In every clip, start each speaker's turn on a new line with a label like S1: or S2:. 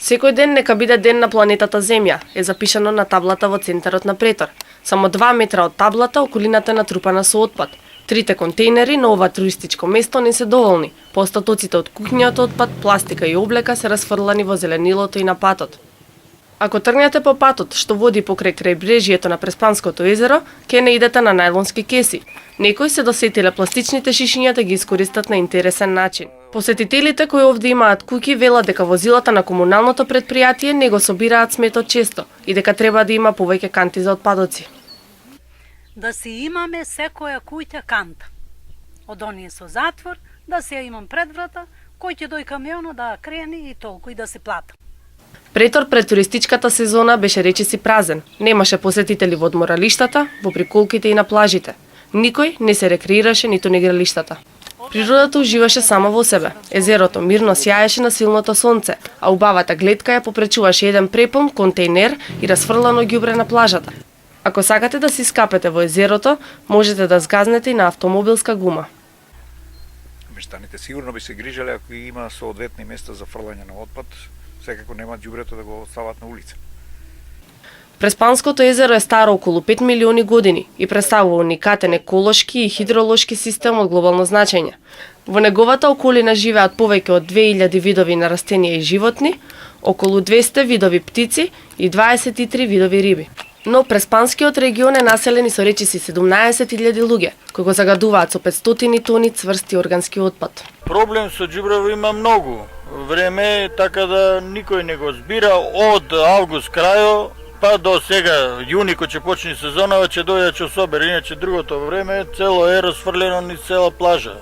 S1: Секој ден нека биде ден на планетата Земја, е запишано на таблата во центарот на Претор. Само 2 метра од таблата околината е натрупана со отпад. 3 контейнери на ова туристичко место не се доволни. По остатоците од кухњиот отпад, пластика и облека се расфрлани во зеленилото и на патот. Ако тргнете по патот што води покрај крајбрежјето на Преспанското езеро, ќе не идете на најлонски кеси. Некои се досетиле пластичните шишиња да ги искористат на интересен начин. Посетителите кои овде имаат куќи велат дека возилата на комуналното предпријатие не го собираат сметот често и дека треба да има повеќе канти за отпадоци.
S2: Да си имаме секоја куќа канта. Од оние со затвор, да се ја имам пред врата, кој ќе дој камионот да крени и толку и да се плата.
S1: Претор пред туристичката сезона беше речиси празен. Немаше посетители во одморалиштата, во приколките и на плажите. Никој не се рекреираше ниту на игралиштата. Природата уживаше само во себе. Езерото мирно сјаеше на силното сонце, а убавата гледка ја попречуваше еден препун контейнер и расфрлано ѓубре на плажата. Ако сакате да се искапете во езерото, можете да згазнете и на автомобилска гума.
S3: Мештаните сигурно би се грижале ако има соодветни места за фрлање на отпад, секако нема ѓубрето да го остават на улица.
S1: Преспанското езеро е старо околу 5 милиони години и представува уникатен еколошки и хидролошки систем од глобално значење. Во неговата околина живеат повеќе од 2000 видови на растенија и животни, околу 200 видови птици и 23 видови риби. Но Преспанскиот регион е населен и со речиси 17.000 луѓе, кои го загадуваат со 500 тони цврсти органски отпад.
S4: Проблем со ѓубрево има многу. Време е така да никој не го збира од август крајо па до сега јуни кој ќе почне сезонава ќе дојде ќе собере, иначе другото време цело е расфрлено низ цела плажа.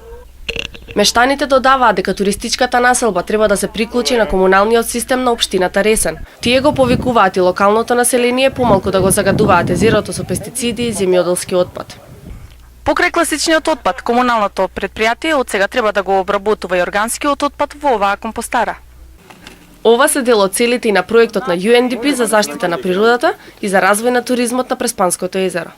S1: Мештаните додаваат дека туристичката населба треба да се приклучи на комуналниот систем на општината Ресен. Тие го повикуваат и локалното население помалку да го загадуваат езерото со пестициди и земјоделски отпад.
S5: Покрај класичниот отпад, комуналното предпријатие од сега треба да го обработува и органскиот отпад во оваа компостара.
S1: Ова се дел од целите и на проектот на UNDP за заштита на природата и за развој на туризмот на Преспанското езеро.